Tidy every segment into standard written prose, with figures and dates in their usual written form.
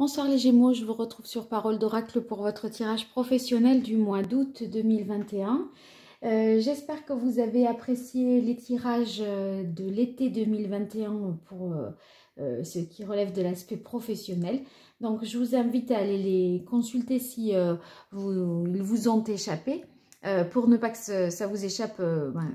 Bonsoir les Gémeaux, je vous retrouve sur Parole d'Oracle pour votre tirage professionnel du mois d'août 2021. J'espère que vous avez apprécié les tirages de l'été 2021 pour ce qui relève de l'aspect professionnel. Donc je vous invite à aller les consulter si ils vous ont échappé. Pour ne pas que ça vous échappe,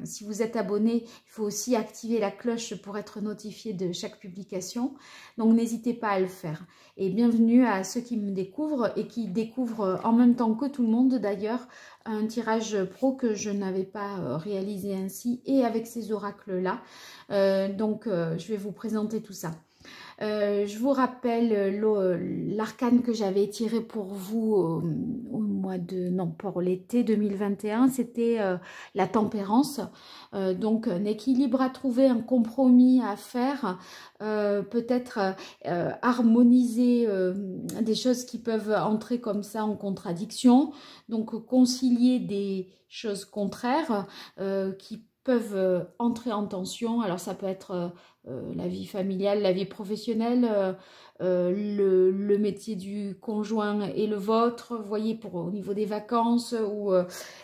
si vous êtes abonné, il faut aussi activer la cloche pour être notifié de chaque publication. Donc n'hésitez pas à le faire. Et bienvenue à ceux qui me découvrent et qui découvrent en même temps que tout le monde d'ailleurs un tirage pro que je n'avais pas réalisé ainsi et avec ces oracles-là. Je vais vous présenter tout ça. Je vous rappelle l'arcane que j'avais tiré pour vous au mois de... Non, pour l'été 2021, c'était la tempérance. Donc, un équilibre à trouver, un compromis à faire, peut-être harmoniser des choses qui peuvent entrer comme ça en contradiction. Donc, concilier des choses contraires qui peuvent entrer en tension. Alors, ça peut être... la vie familiale, la vie professionnelle, le métier du conjoint et le vôtre, vous voyez, au niveau des vacances ou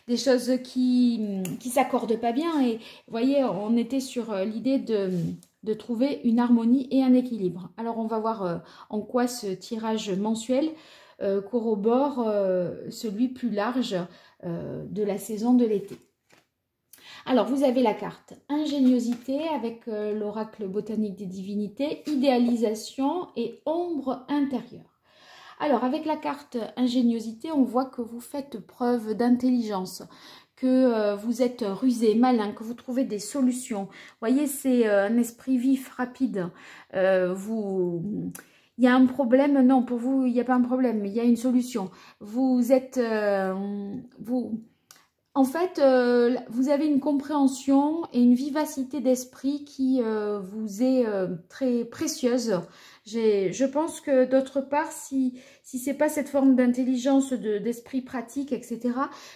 des choses qui s'accordent pas bien. Et vous voyez, on était sur l'idée de trouver une harmonie et un équilibre. Alors, on va voir en quoi ce tirage mensuel corrobore celui plus large de la saison de l'été. Alors, vous avez la carte ingéniosité avec l'oracle botanique des divinités, idéalisation et ombre intérieure. Alors, avec la carte ingéniosité, on voit que vous faites preuve d'intelligence, que vous êtes rusé, malin, que vous trouvez des solutions. Vous voyez, c'est un esprit vif, rapide. Il y a un problème, non, pour vous, il n'y a pas un problème, mais il y a une solution. Vous êtes... En fait, vous avez une compréhension et une vivacité d'esprit qui vous est très précieuse. Je pense que d'autre part, si ce n'est pas cette forme d'intelligence, d'esprit pratique, etc.,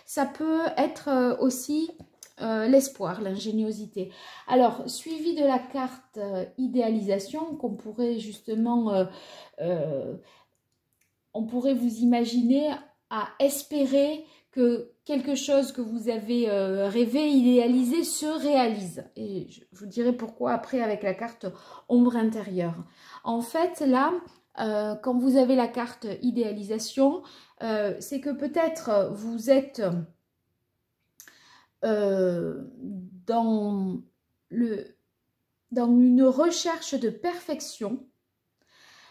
ça peut être aussi l'espoir, l'ingéniosité. Alors, suivi de la carte idéalisation, qu'on pourrait justement... on pourrait vous imaginer à espérer que quelque chose que vous avez rêvé, idéalisé, se réalise. Et je vous dirai pourquoi après avec la carte ombre intérieure. En fait, là, quand vous avez la carte idéalisation, c'est que peut-être vous êtes dans une recherche de perfection.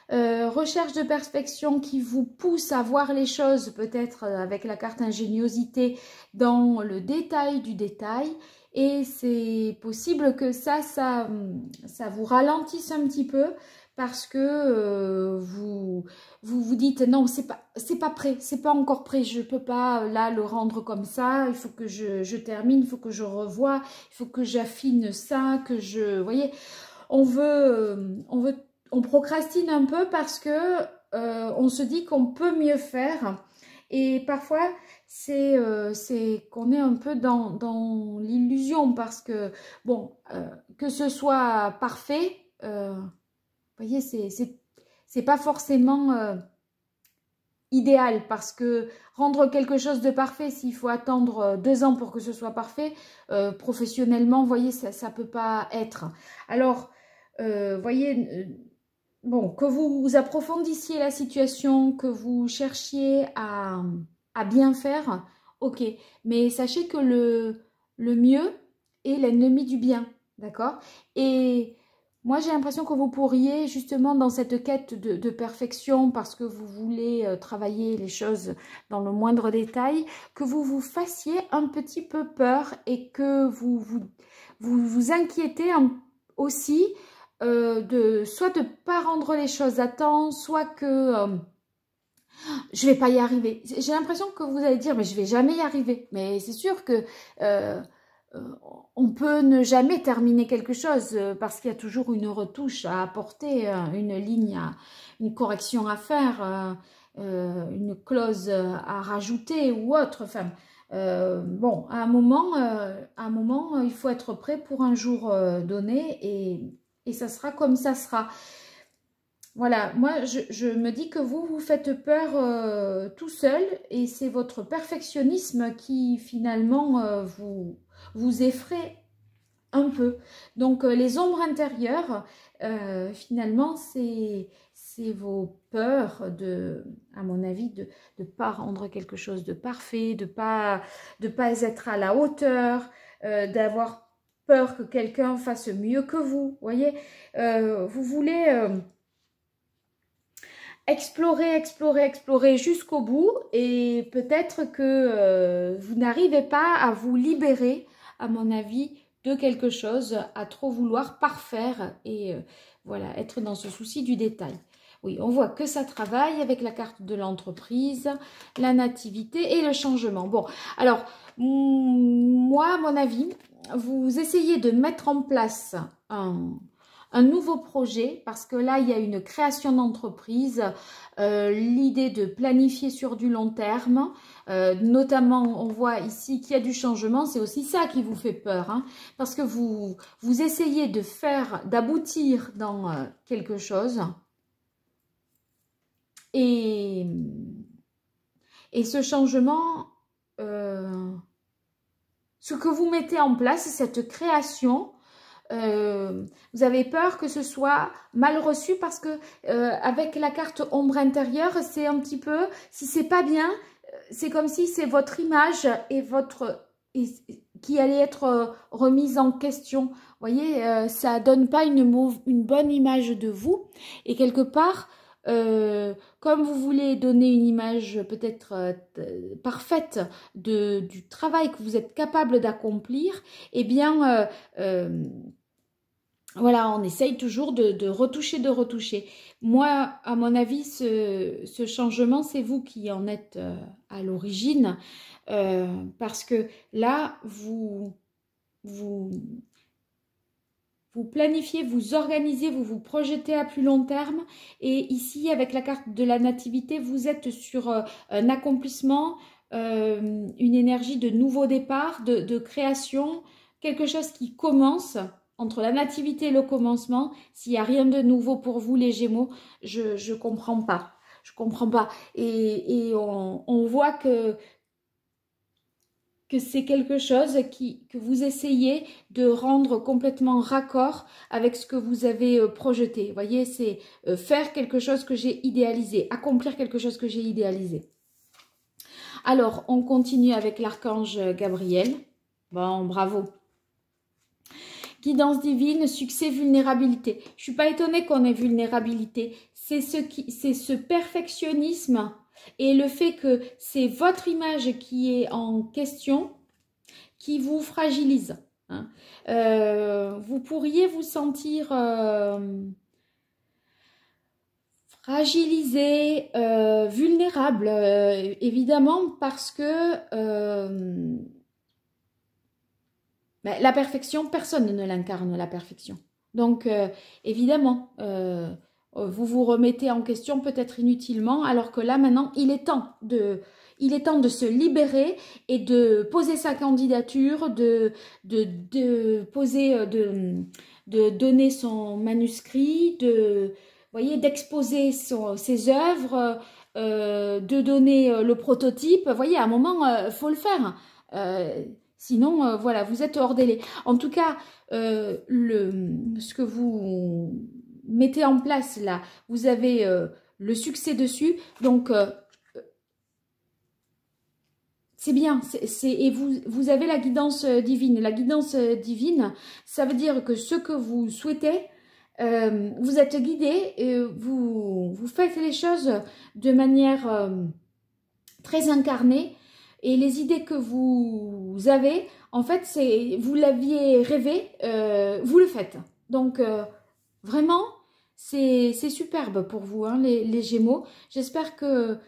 Recherche de perfection qui vous pousse à voir les choses peut-être avec la carte ingéniosité dans le détail du détail, et c'est possible que ça vous ralentisse un petit peu parce que vous dites non, c'est pas prêt, c'est pas encore prêt, je peux pas là le rendre comme ça, il faut que je termine, il faut que je revoie, il faut que j'affine ça, vous voyez, on procrastine un peu parce que on se dit qu'on peut mieux faire, et parfois c'est qu'on est un peu dans l'illusion parce que bon, que ce soit parfait, vous voyez, c'est pas forcément idéal, parce que rendre quelque chose de parfait, s'il faut attendre 2 ans pour que ce soit parfait, professionnellement, vous voyez, ça peut pas être. Alors, voyez, bon, que vous approfondissiez la situation, que vous cherchiez à bien faire, ok. Mais sachez que le mieux est l'ennemi du bien, d'accord? Et moi, j'ai l'impression que vous pourriez, justement, dans cette quête de perfection, parce que vous voulez travailler les choses dans le moindre détail, que vous fassiez un petit peu peur et que vous inquiétez aussi soit de ne pas rendre les choses à temps, soit que je ne vais pas y arriver. J'ai l'impression que vous allez dire, mais je ne vais jamais y arriver. Mais c'est sûr que on peut ne jamais terminer quelque chose parce qu'il y a toujours une retouche à apporter, une ligne, une correction à faire, une clause à rajouter ou autre. Enfin, bon, à un moment, il faut être prêt pour un jour donné, et ça sera comme ça sera. Voilà, moi je me dis que vous faites peur tout seul et c'est votre perfectionnisme qui finalement vous effraie un peu. Donc les ombres intérieures, finalement c'est vos peurs à mon avis, de ne pas rendre quelque chose de parfait, de pas être à la hauteur, d'avoir peur que quelqu'un fasse mieux que vous. Voyez, vous voulez explorer, explorer, explorer jusqu'au bout et peut-être que vous n'arrivez pas à vous libérer, à mon avis, de quelque chose, à trop vouloir parfaire et voilà, être dans ce souci du détail. Oui, on voit que ça travaille avec la carte de l'entreprise, la nativité et le changement. Bon, alors, moi, à mon avis, vous essayez de mettre en place un nouveau projet, parce que là, il y a une création d'entreprise, l'idée de planifier sur du long terme, notamment, on voit ici qu'il y a du changement, c'est aussi ça qui vous fait peur, hein, parce que vous essayez d'aboutir dans quelque chose, et, ce changement, ce que vous mettez en place, cette création, vous avez peur que ce soit mal reçu parce que avec la carte ombre intérieure, c'est un petit peu, si c'est pas bien, c'est comme si c'est votre image qui allait être remise en question. Vous voyez, ça donne pas une bonne image de vous et quelque part, comme vous voulez donner une image peut-être parfaite du travail que vous êtes capable d'accomplir, eh bien, voilà, on essaye toujours de retoucher, de retoucher. Moi, à mon avis, ce changement, c'est vous qui en êtes à l'origine, parce que là, vous planifiez, vous organisez, vous vous projetez à plus long terme. Et ici, avec la carte de la nativité, vous êtes sur un accomplissement, une énergie de nouveau départ, de création, quelque chose qui commence. Entre la nativité et le commencement, s'il n'y a rien de nouveau pour vous, les Gémeaux, je ne comprends pas. Je comprends pas. Et on voit que c'est quelque chose que vous essayez de rendre complètement raccord avec ce que vous avez projeté. Vous voyez, c'est faire quelque chose que j'ai idéalisé, accomplir quelque chose que j'ai idéalisé. Alors, on continue avec l'archange Gabriel. Bon, bravo. Guidance divine, succès, vulnérabilité. Je ne suis pas étonnée qu'on ait vulnérabilité. C'est ce perfectionnisme et le fait que c'est votre image qui est en question qui vous fragilise. Hein. Vous pourriez vous sentir fragilisé, vulnérable, évidemment, parce que la perfection, personne ne l'incarne, la perfection. Donc, évidemment, vous vous remettez en question peut-être inutilement, alors que là, maintenant, il est temps de se libérer et de poser sa candidature, de donner son manuscrit, voyez, d'exposer ses œuvres, de donner le prototype. Vous voyez, à un moment, il faut le faire. Sinon, voilà, vous êtes hors délai. En tout cas, ce que vous mettez en place là, vous avez le succès dessus. Donc, c'est bien. Et vous avez la guidance divine. La guidance divine, ça veut dire que ce que vous souhaitez, vous êtes guidé et vous faites les choses de manière très incarnée. Et les idées que vous avez, en fait, vous l'aviez rêvé, vous le faites. Donc, vraiment, c'est superbe pour vous, hein, les Gémeaux. J'espère que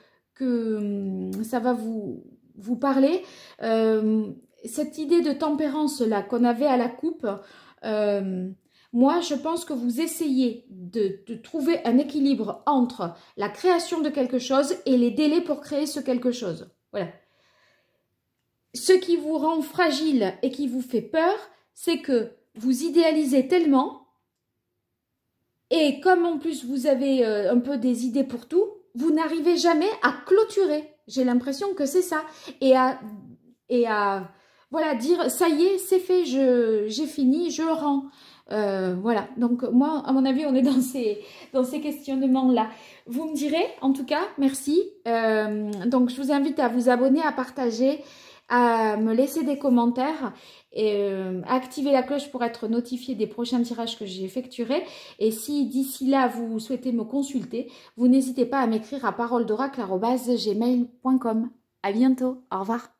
ça va vous parler. Cette idée de tempérance là qu'on avait à la coupe, moi, je pense que vous essayez de trouver un équilibre entre la création de quelque chose et les délais pour créer ce quelque chose. Voilà. Ce qui vous rend fragile et qui vous fait peur, c'est que vous idéalisez tellement Et comme en plus vous avez un peu des idées pour tout, vous n'arrivez jamais à clôturer. J'ai l'impression que c'est ça. Et à voilà, dire ça y est, c'est fait, j'ai fini, je rends. Voilà, donc moi, à mon avis, on est dans ces questionnements-là. Vous me direz, en tout cas, merci. Donc, je vous invite à vous abonner, à partager, à me laisser des commentaires et à activer la cloche pour être notifié des prochains tirages que j'effectuerai. Et si d'ici là, vous souhaitez me consulter, vous n'hésitez pas à m'écrire à paroledoracle@gmail.com. À bientôt, au revoir.